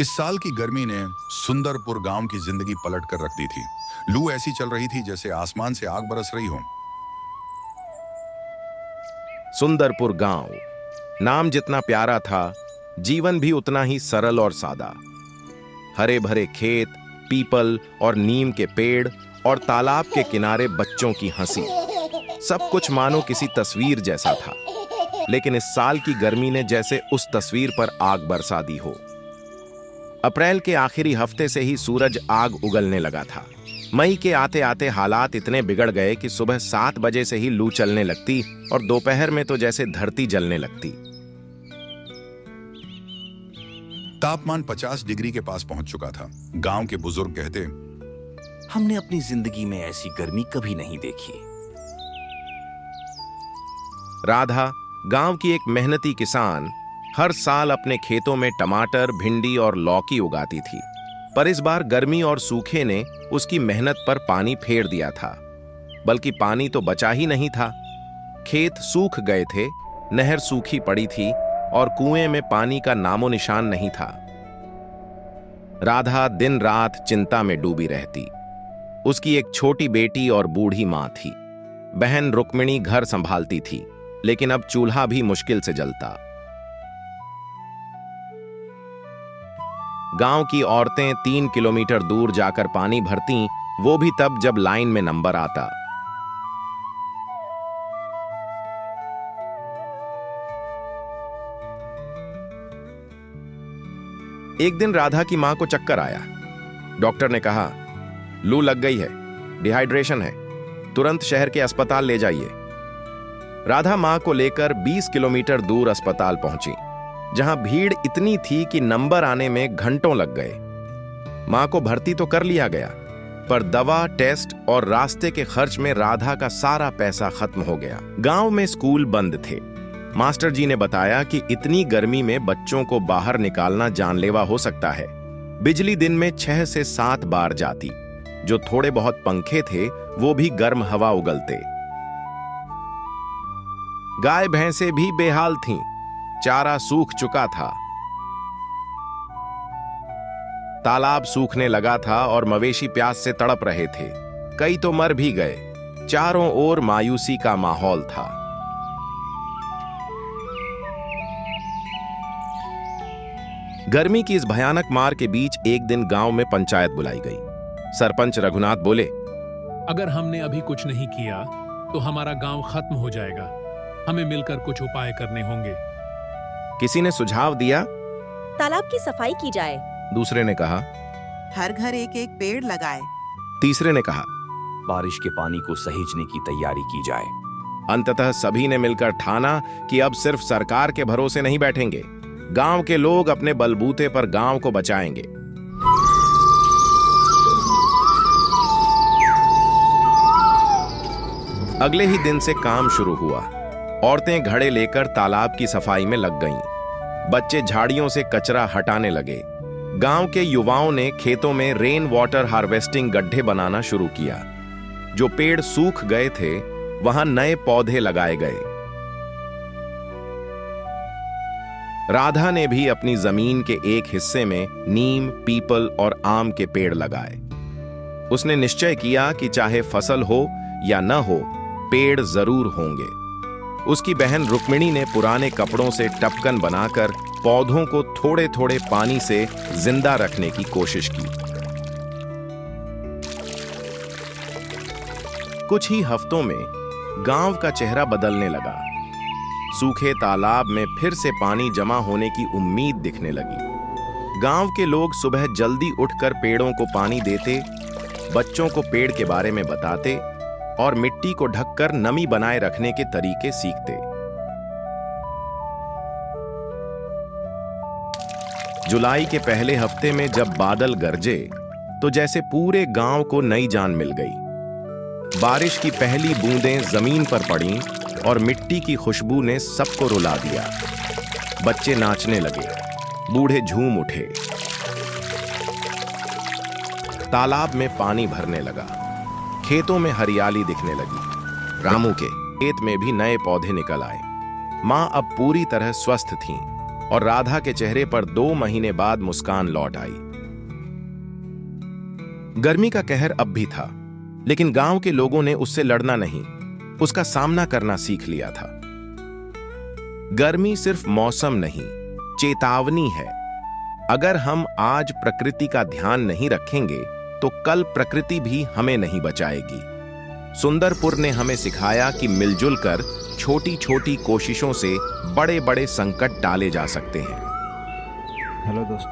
इस साल की गर्मी ने सुंदरपुर गांव की जिंदगी पलट कर रख दी थी। लू ऐसी चल रही थी जैसे आसमान से आग बरस रही हो। सुंदरपुर गांव नाम जितना प्यारा था, जीवन भी उतना ही सरल और सादा। हरे भरे खेत, पीपल और नीम के पेड़ और तालाब के किनारे बच्चों की हंसी, सब कुछ मानो किसी तस्वीर जैसा था। लेकिन इस साल की गर्मी ने जैसे उस तस्वीर पर आग बरसा दी हो। अप्रैल के आखिरी हफ्ते से ही सूरज आग उगलने लगा था। मई के आते आते हालात इतने बिगड़ गए कि सुबह 7 बजे से ही लू चलने लगती और दोपहर में तो जैसे धरती जलने लगती। तापमान 50 डिग्री के पास पहुंच चुका था। गांव के बुजुर्ग कहते, हमने अपनी जिंदगी में ऐसी गर्मी कभी नहीं देखी। राधा, गांव की एक मेहनती किसान, हर साल अपने खेतों में टमाटर, भिंडी और लौकी उगाती थी। पर इस बार गर्मी और सूखे ने उसकी मेहनत पर पानी फेर दिया था। बल्कि पानी तो बचा ही नहीं था। खेत सूख गए थे, नहर सूखी पड़ी थी और कुएं में पानी का नामो निशान नहीं था। राधा दिन रात चिंता में डूबी रहती। उसकी एक छोटी बेटी और बूढ़ी मां थी। बहन रुक्मिणी घर संभालती थी, लेकिन अब चूल्हा भी मुश्किल से जलता। गांव की औरतें 3 किलोमीटर दूर जाकर पानी भरतीं, वो भी तब जब लाइन में नंबर आता। एक दिन राधा की मां को चक्कर आया। डॉक्टर ने कहा, लू लग गई है, डिहाइड्रेशन है, तुरंत शहर के अस्पताल ले जाइए। राधा मां को लेकर 20 किलोमीटर दूर अस्पताल पहुंची, जहां भीड़ इतनी थी कि नंबर आने में घंटों लग गए। मां को भर्ती तो कर लिया गया, पर दवा, टेस्ट और रास्ते के खर्च में राधा का सारा पैसा खत्म हो गया। गांव में स्कूल बंद थे। मास्टर जी ने बताया कि इतनी गर्मी में बच्चों को बाहर निकालना जानलेवा हो सकता है। बिजली दिन में 6 से 7 बार जाती। जो थोड़े बहुत पंखे थे वो भी गर्म हवा उगलते। गाय भैंसे भी बेहाल थीं। चारा सूख चुका था। तालाब सूखने लगा था और मवेशी प्यास से तड़प रहे थे। कई तो मर भी गए। चारों ओर मायूसी का माहौल था। गर्मी की इस भयानक मार के बीच एक दिन गांव में पंचायत बुलाई गई। सरपंच रघुनाथ बोले, अगर हमने अभी कुछ नहीं किया तो हमारा गांव खत्म हो जाएगा। हमें मिलकर कुछ उपाय करने होंगे। किसी ने सुझाव दिया, तालाब की सफाई की जाए। दूसरे ने कहा, हर घर एक एक पेड़ लगाए। तीसरे ने कहा, बारिश के पानी को सहेजने की तैयारी की जाए। अंततः सभी ने मिलकर ठाना कि अब सिर्फ सरकार के भरोसे नहीं बैठेंगे। गांव के लोग अपने बलबूते पर गांव को बचाएंगे। अगले ही दिन से काम शुरू हुआ। औरतें घड़े लेकर तालाब की सफाई में लग गईं। बच्चे झाड़ियों से कचरा हटाने लगे। गांव के युवाओं ने खेतों में रेन वाटर हार्वेस्टिंग गड्ढे बनाना शुरू किया। जो पेड़ सूख गए थे वहां नए पौधे लगाए गए। राधा ने भी अपनी जमीन के एक हिस्से में नीम, पीपल और आम के पेड़ लगाए। उसने निश्चय किया कि चाहे फसल हो या न हो, पेड़ जरूर होंगे। उसकी बहन रुक्मिणी ने पुराने कपड़ों से टपकन बनाकर पौधों को थोड़े थोड़े पानी से जिंदा रखने की कोशिश की। कुछ ही हफ्तों में गांव का चेहरा बदलने लगा। सूखे तालाब में फिर से पानी जमा होने की उम्मीद दिखने लगी। गांव के लोग सुबह जल्दी उठकर पेड़ों को पानी देते, बच्चों को पेड़ के बारे में बताते और मिट्टी को ढककर नमी बनाए रखने के तरीके सीखते। जुलाई के पहले हफ्ते में जब बादल गरजे तो जैसे पूरे गांव को नई जान मिल गई। बारिश की पहली बूंदें जमीन पर पड़ीं और मिट्टी की खुशबू ने सबको रुला दिया। बच्चे नाचने लगे, बूढ़े झूम उठे। तालाब में पानी भरने लगा। खेतों में हरियाली दिखने लगी। रामू के खेत में भी नए पौधे निकल आए। मां अब पूरी तरह स्वस्थ थीं। और राधा के चेहरे पर 2 महीने बाद मुस्कान लौट आई। गर्मी का कहर अब भी था, लेकिन गांव के लोगों ने उससे लड़ना नहीं, उसका सामना करना सीख लिया था। गर्मी सिर्फ मौसम नहीं, चेतावनी है। अगर हम आज प्रकृति का ध्यान नहीं रखेंगे तो कल प्रकृति भी हमें नहीं बचाएगी। सुंदरपुर ने हमें सिखाया कि मिलजुल कर छोटी छोटी कोशिशों से बड़े बड़े संकट टाले जा सकते हैं। हेलो दोस्तों।